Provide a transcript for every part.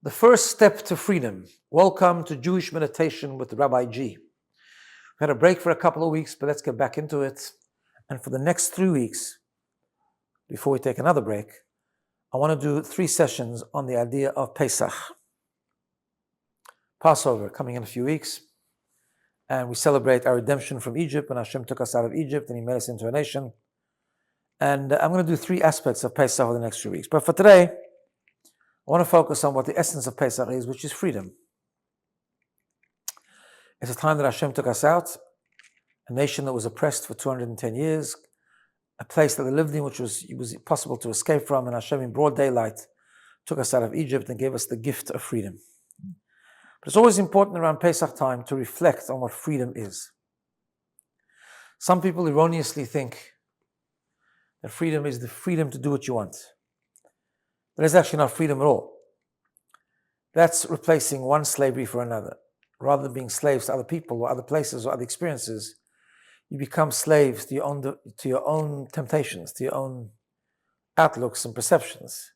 The first step to freedom. Welcome to Jewish Meditation with Rabbi G. We had a break for a couple of weeks, but let's get back into it. And for the next 3 weeks, before we take another break, I want to do 3 sessions on the idea of Pesach. Passover coming in a few weeks, and we celebrate our redemption from Egypt when Hashem took us out of Egypt and He made us into a nation. And I'm going to do 3 aspects of Pesach over the next few weeks. But for today, I want to focus on what the essence of Pesach is, which is freedom. It's a time that Hashem took us out, a nation that was oppressed for 210 years, a place that we lived in which was impossible to escape from, and Hashem in broad daylight took us out of Egypt and gave us the gift of freedom. But it's always important around Pesach time to reflect on what freedom is. Some people erroneously think that freedom is the freedom to do what you want. But it's actually not freedom at all. That's replacing one slavery for another. Rather than being slaves to other people or other places or other experiences, you become slaves to your own temptations, to your own outlooks and perceptions.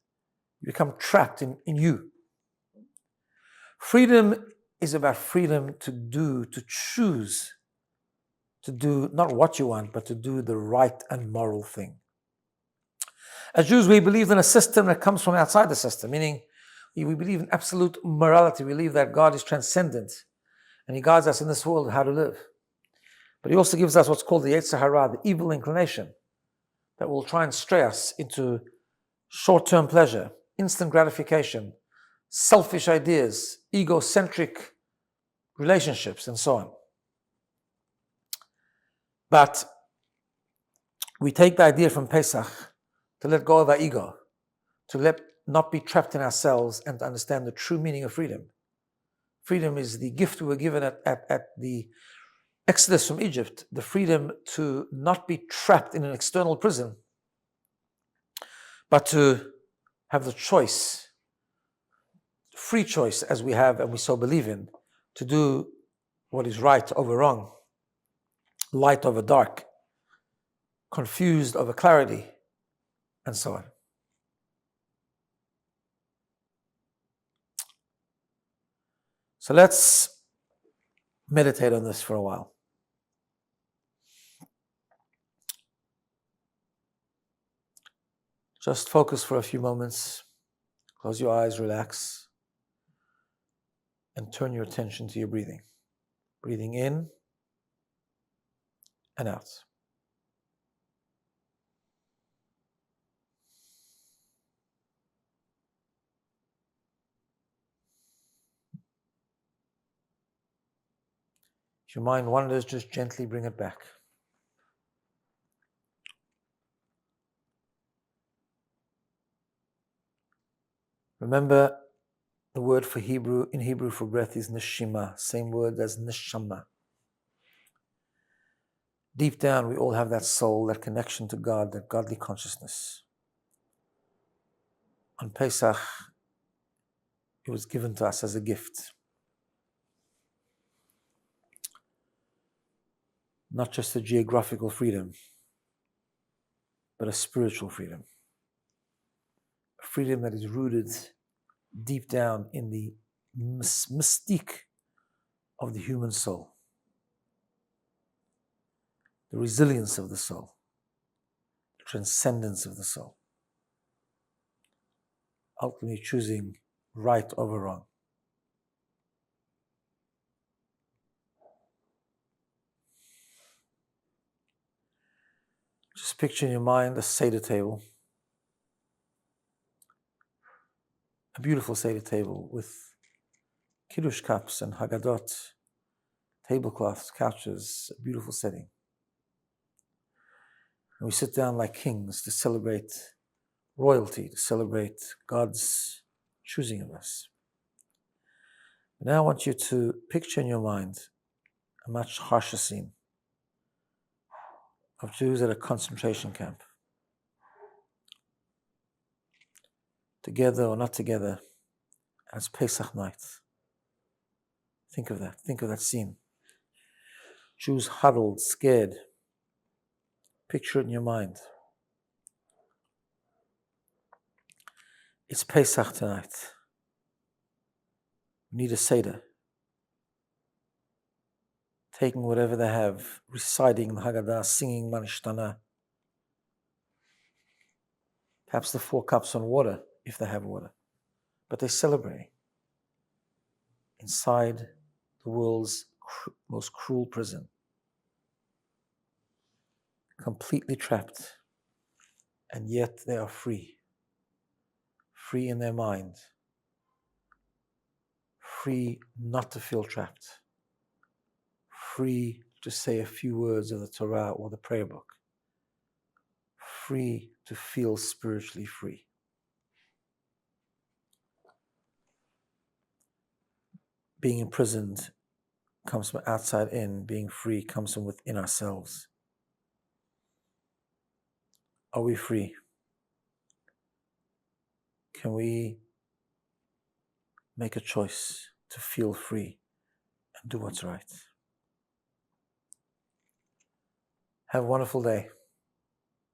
You become trapped in you. Freedom is about freedom to choose, to do not what you want, but to do the right and moral thing. As Jews, we believe in a system that comes from outside the system, meaning we believe in absolute morality. We believe that God is transcendent and He guides us in this world how to live. But He also gives us what's called the Yetzer Hara, the evil inclination, that will try and stray us into short-term pleasure, instant gratification, selfish ideas, egocentric relationships, and so on. But we take the idea from Pesach to let go of our ego, to not be trapped in ourselves, and to understand the true meaning of freedom. Freedom is the gift we were given at the Exodus from Egypt, the freedom to not be trapped in an external prison, but to have the choice, free choice as we have and we so believe in, to do what is right over wrong, light over dark, confused over clarity, and so on. So let's meditate on this for a while. Just focus for a few moments. Close your eyes, relax, and turn your attention to your breathing. Breathing in and out. If your mind wanders, just gently bring it back. Remember, the word in Hebrew for breath is neshima, same word as neshama. Deep down, we all have that soul, that connection to God, that godly consciousness. On Pesach, it was given to us as a gift. Not just a geographical freedom, but a spiritual freedom. A freedom that is rooted deep down in the mystique of the human soul. The resilience of the soul. The transcendence of the soul. Ultimately choosing right over wrong. Just picture in your mind a Seder table. A beautiful Seder table with Kiddush cups and Haggadot, tablecloths, couches, a beautiful setting. And we sit down like kings to celebrate royalty, to celebrate God's choosing of us. But now I want you to picture in your mind a much harsher scene of Jews at a concentration camp. Together or not together, as Pesach night. Think of that scene. Jews huddled, scared. Picture it in your mind. It's Pesach tonight. need a Seder, taking whatever they have, reciting the Haggadah, singing Manishtana, perhaps the 4 cups on water, if they have water. But they're celebrating inside the world's most cruel prison, completely trapped, and yet they are free. Free in their mind, free not to feel trapped, free to say a few words of the Torah or the prayer book, free to feel spiritually free. Being imprisoned comes from outside in. Being free comes from within ourselves. Are we free? Can we make a choice to feel free and do what's right? Have a wonderful day.